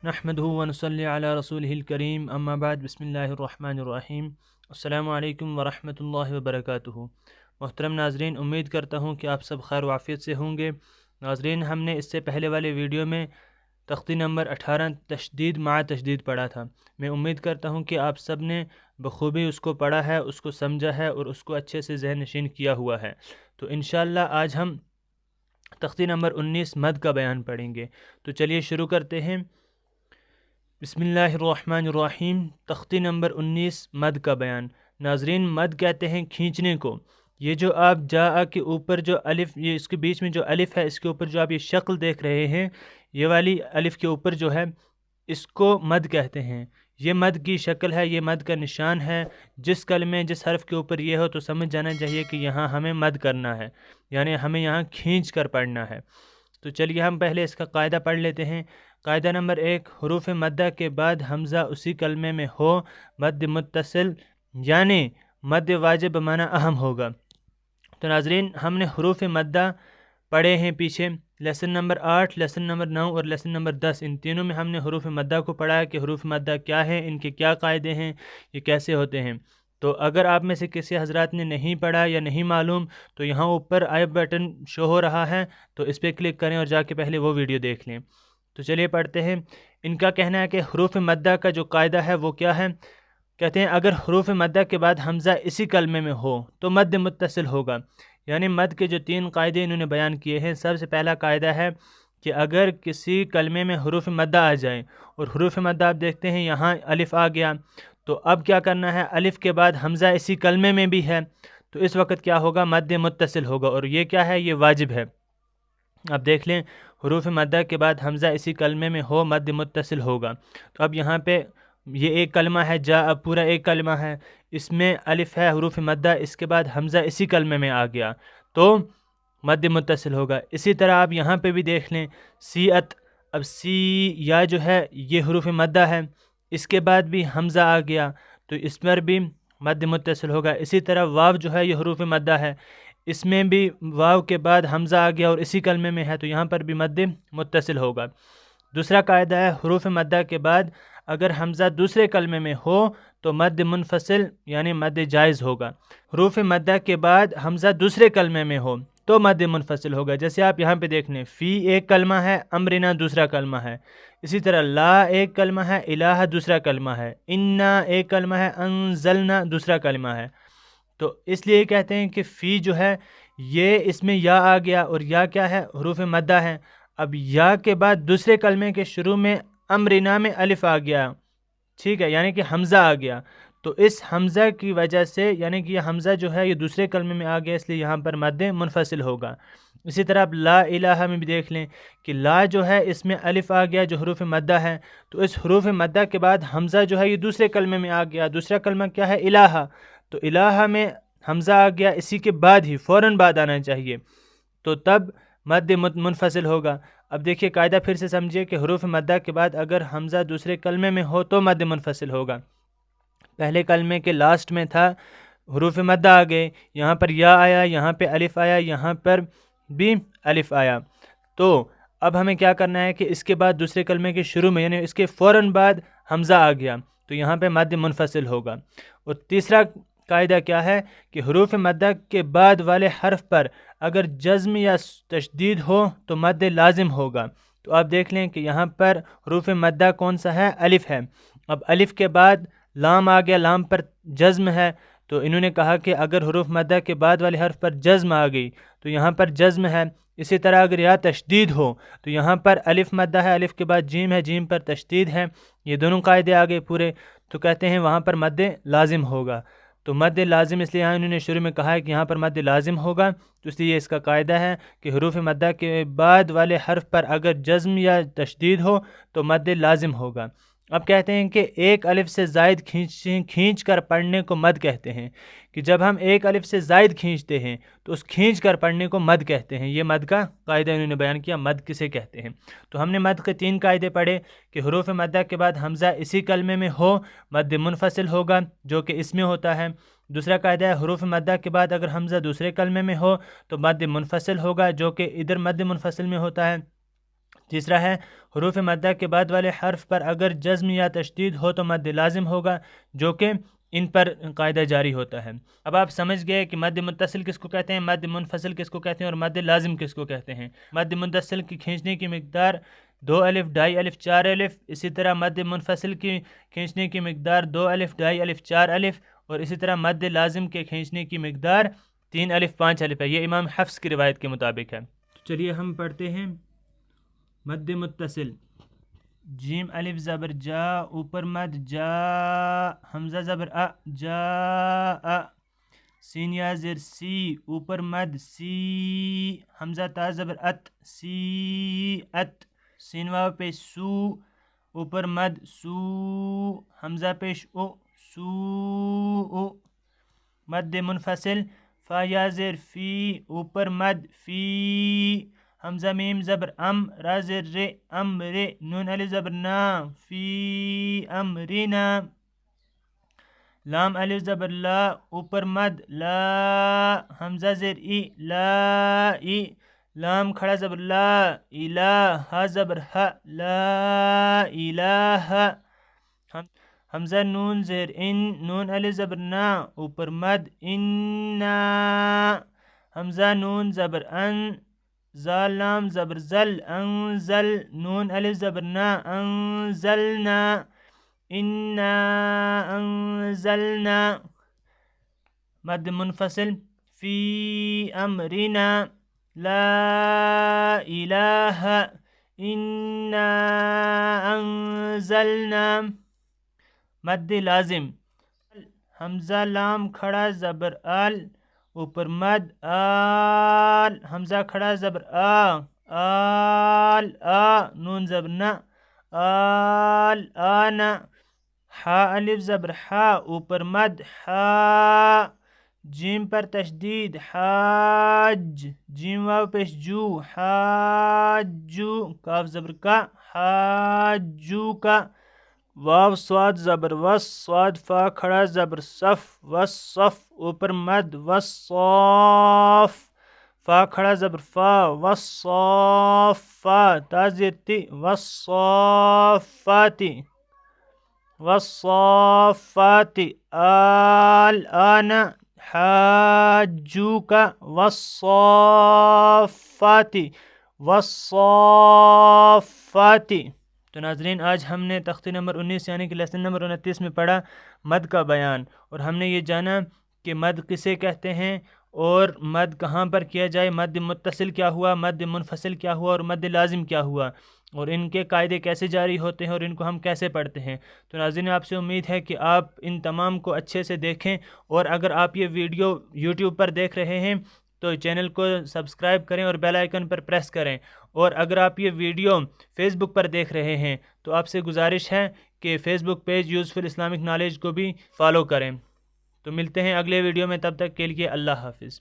نحمده ونصلي على رسوله الكريم اما بعد بسم اللہ الرحمن الرحیم السلام علیکم ورحمۃ اللہ وبرکاتہ۔ محترم ناظرین، امید کرتا ہوں کہ آپ سب خیر و عافیت سے ہوں گے۔ ناظرین، ہم نے اس سے پہلے والے ویڈیو میں تختی نمبر 18 تشدید مع تشدید پڑھا تھا۔ میں امید کرتا ہوں کہ آپ سب نے بخوبی اس کو پڑھا ہے، اس کو سمجھا ہے اور اس کو اچھے سے ذہن نشین کیا ہوا ہے۔ تو انشاءاللہ آج ہم تختی نمبر 19 مد کا بیان پڑھیں گے۔ تو چلیے شروع کرتے ہیں۔ بسم اللہ الرحمن الرحیم۔ تختی نمبر 19 مد کا بیان۔ ناظرین، مد کہتے ہیں کھینچنے کو۔ یہ جو آپ جاء کے اوپر جو الف، یہ اس کے بیچ میں جو الف ہے، اس کے اوپر جو آپ یہ شکل دیکھ رہے ہیں، یہ والی الف کے اوپر جو ہے، اس کو مد کہتے ہیں۔ یہ مد کی شکل ہے، یہ مد کا نشان ہے۔ جس کلمے جس حرف کے اوپر یہ ہو تو سمجھ جانا چاہیے کہ یہاں ہمیں مد کرنا ہے، یعنی ہمیں یہاں کھینچ کر پڑھنا ہے۔ تو چلیے ہم پہلے اس کا قاعدہ پڑھ لیتے ہیں۔ قاعدہ نمبر 1، حروف مدہ کے بعد حمزہ اسی کلمے میں ہو مد متصل، یعنی مد واجب بمعنی اہم ہوگا۔ تو ناظرین، ہم نے حروف مدہ پڑھے ہیں پیچھے، لیسن نمبر 8، لیسن نمبر 9 اور لیسن نمبر 10۔ ان تینوں میں ہم نے حروف مدہ کو پڑھا ہے کہ حروف مدہ کیا ہیں، ان کے کیا قاعدے ہیں، یہ کیسے ہوتے ہیں۔ تو اگر آپ میں سے کسی حضرات نے نہیں پڑھا یا نہیں معلوم تو یہاں اوپر آئی بٹن شو ہو رہا ہے، تو اس پہ کلک کریں اور جا کے پہلے وہ ویڈیو دیکھ لیں۔ تو چلیے پڑھتے ہیں۔ ان کا کہنا ہے کہ حروف مدہ کا جو قاعدہ ہے وہ کیا ہے؟ کہتے ہیں اگر حروف مدہ کے بعد حمزہ اسی کلمے میں ہو تو مد متصل ہوگا۔ یعنی مد کے جو 3 قاعدے انہوں نے بیان کیے ہیں، سب سے پہلا قاعدہ ہے کہ اگر کسی کلمے میں حروف مدہ آ جائیں، اور حروف مدہ آپ دیکھتے ہیں یہاں الف آ گیا، تو اب کیا کرنا ہے؟ الف کے بعد حمزہ اسی کلمے میں بھی ہے، تو اس وقت کیا ہوگا؟ مد متصل ہوگا، اور یہ کیا ہے؟ یہ واجب ہے۔ اب دیکھ لیں، حروف مدہ کے بعد حمزہ اسی کلمے میں ہو مد متصل ہوگا۔ تو اب یہاں پہ یہ ایک کلمہ ہے جا، اب پورا ایک کلمہ ہے، اس میں الف ہے حروف مدہ، اس کے بعد حمزہ اسی کلمے میں آ گیا تو مد متصل ہوگا۔ اسی طرح آپ یہاں پہ بھی دیکھ لیں، سیعت، اب سی یا جو ہے یہ حروف مدہ ہے، اس کے بعد بھی حمزہ آ گیا تو اس پر بھی مد متصل ہوگا۔ اسی طرح واو جو ہے یہ حروف مدہ ہے، اس میں بھی واو کے بعد حمزہ آ گیا اور اسی کلمے میں ہے تو یہاں پر بھی مد متصل ہوگا۔ دوسرا قاعدہ ہے حروف مدہ کے بعد اگر حمزہ دوسرے کلمے میں ہو تو مد منفصل یعنی مد جائز ہوگا۔ حروف مدہ کے بعد حمزہ دوسرے کلمے میں ہو تو مد منفصل ہوگا۔ جیسے آپ یہاں پہ دیکھنے، فی ایک کلمہ ہے، امرنا دوسرا کلمہ ہے۔ اسی طرح لا ایک کلمہ ہے، الہ دوسرا کلمہ ہے، انا ایک کلمہ ہے، انزلنا دوسرا کلمہ ہے۔ تو اس لیے کہتے ہیں کہ فی جو ہے یہ اس میں یا آ گیا، اور یا کیا ہے؟ حروف مدہ ہے۔ اب یا کے بعد دوسرے کلمے کے شروع میں امرنا میں الف آ گیا، ٹھیک ہے، یعنی کہ حمزہ آ گیا، تو اس حمزہ کی وجہ سے یعنی کہ یہ حمزہ جو ہے یہ دوسرے کلمے میں آ گیا، اس لیے یہاں پر مد منفصل ہوگا۔ اسی طرح اب لا الہ میں بھی دیکھ لیں کہ لا جو ہے اس میں الف آ گیا جو حروف مدہ ہے، تو اس حروف مدہ کے بعد حمزہ جو ہے یہ دوسرے کلمے میں آ گیا۔ دوسرا کلمہ کیا ہے؟ الہ، تو الہ میں حمزہ آ گیا، اسی کے بعد ہی فوراً بعد آنا چاہیے، تو تب مد منفصل ہوگا۔ اب دیکھیے قاعدہ پھر سے سمجھیے کہ حروف مدہ کے بعد اگر حمزہ دوسرے کلمے میں ہو تو مد منفصل ہوگا۔ پہلے کلمے کے لاسٹ میں تھا، حروف مدہ آ گئے، یہاں پر یا آیا، یہاں پہ الف آیا، یہاں پر بھی الف آیا، تو اب ہمیں کیا کرنا ہے کہ اس کے بعد دوسرے کلمے کے شروع میں یعنی اس کے فوراً بعد حمزہ آ گیا تو یہاں پہ مد منفصل ہوگا۔ اور تیسرا قاعدہ کیا ہے کہ حروف مدہ کے بعد والے حرف پر اگر جزم یا تشدید ہو تو مد لازم ہوگا۔ تو آپ دیکھ لیں کہ یہاں پر حروف مدہ کون سا ہے؟ الف ہے۔ اب الف کے بعد لام آ گیا، لام پر جزم ہے، تو انہوں نے کہا کہ اگر حروف مدہ کے بعد والے حرف پر جزم آ گئی تو یہاں پر جزم ہے۔ اسی طرح اگر یا تشدید ہو تو یہاں پر الف مدہ ہے، الف کے بعد جیم ہے، جیم پر تشدید ہے، یہ دونوں قاعدے آ گئے پورے، تو کہتے ہیں وہاں پر مد لازم ہوگا۔ تو مد لازم اس لیے یہاں انہوں نے شروع میں کہا ہے کہ یہاں پر مد لازم ہوگا، تو اس لیے اس کا قاعدہ ہے کہ حروف مدہ کے بعد والے حرف پر اگر جزم یا تشدید ہو تو مد لازم ہوگا۔ اب کہتے ہیں کہ ایک الف سے زائد کھینچ کر پڑھنے کو مد کہتے ہیں، کہ جب ہم ایک الف سے زائد کھینچتے ہیں تو اس کھینچ کر پڑھنے کو مد کہتے ہیں۔ یہ مد کا قاعدہ انہوں نے بیان کیا، مد کسے کہتے ہیں۔ تو ہم نے مد کے 3 قاعدے پڑھے کہ حروف مدہ کے بعد حمزہ اسی کلمے میں ہو مد منفصل ہوگا جو کہ اس میں ہوتا ہے۔ دوسرا قاعدہ ہے حروف مدہ کے بعد اگر حمزہ دوسرے کلمے میں ہو تو مد منفصل ہوگا جو کہ ادھر مد منفصل میں ہوتا ہے۔ تیسرا ہے حروف مدہ کے بعد والے حرف پر اگر جزم یا تشدید ہو تو مد لازم ہوگا، جو کہ ان پر قاعدہ جاری ہوتا ہے۔ اب آپ سمجھ گئے کہ مد متصل کس کو کہتے ہیں، مد منفصل کس کو کہتے ہیں اور مد لازم کس کو کہتے ہیں۔ مد متصل کی کھینچنے کی مقدار 2 الف، 2.5 الف، 4 الف، اسی طرح مد منفصل کی کھینچنے کی مقدار 2 الف، 2.5 الف، 4 الف، اور اسی طرح مد لازم کے کھینچنے کی مقدار 3 الف، 5 الف ہے۔ یہ امام حفص کی روایت کے مطابق ہے۔ تو چلیے ہم پڑھتے ہیں مد متصل۔ جیم الف زبر جا، اوپر مد جا، حمزہ زبر ا، جا، سین یا زر سی، اوپر مد سی، حمزہ تا زبر ات، سی ات، سین واو پیش سو، اوپر مد سو، حمزہ پیش او، سو او۔ مد منفصل فا یا زر فی، اوپر مد فی، حمزہ میم زبر ام، را زر رے، ام رے، نون الف زبر نا، فی امرنا، لام الف زبر لا، اوپر مد لا، حمزہ زر ای، لا ای، لام کھڑا زبر لا، الہ، ہا زبر ہا، لا الہ، حمزہ نون زیر ان، نون الف زبر نا، اوپر مد انا، حمزہ نون زبر ان، زال لام زبر زل، انزل، نون الف زبر نا، انزلنا، انا انزلنا۔ مد منفصل فی امرنا، لا الہ انا انزلنا۔ مد لازم حمزہ لام کھڑا زبر آل، اوپر مد آل، حمزہ کھڑا زبر آ، آل آ، نون زبر نا، آل آنا، حا الف زبر حا، اوپر مد حا، جیم پر تشدید حاج، جیم واو پیش جو، حاجو، کاف زبر کا، حاجو کا، واو صاد زبر وس، صاد فا کھڑا زبر صف، وصف، اوپر مد وصاف، فا کھڑا زبر فا، وصافا، تا زیر تی، وصافاتی، وصافاتی، آل آنا، حاجوک، وصافاتی، وصافاتی۔ تو ناظرین، آج ہم نے تختی نمبر 19 یعنی کہ لیسن نمبر 29 میں پڑھا مد کا بیان، اور ہم نے یہ جانا کہ مد کسے کہتے ہیں اور مد کہاں پر کیا جائے، مد متصل کیا ہوا، مد منفصل کیا ہوا اور مد لازم کیا ہوا، اور ان کے قاعدے کیسے جاری ہوتے ہیں اور ان کو ہم کیسے پڑھتے ہیں۔ تو ناظرین، آپ سے امید ہے کہ آپ ان تمام کو اچھے سے دیکھیں، اور اگر آپ یہ ویڈیو یوٹیوب پر دیکھ رہے ہیں تو چینل کو سبسکرائب کریں اور بیل آئیکن پر پریس کریں، اور اگر آپ یہ ویڈیو فیس بک پر دیکھ رہے ہیں تو آپ سے گزارش ہے کہ فیس بک پیج یوزفل اسلامک نالج کو بھی فالو کریں۔ تو ملتے ہیں اگلے ویڈیو میں، تب تک کے لیے اللہ حافظ۔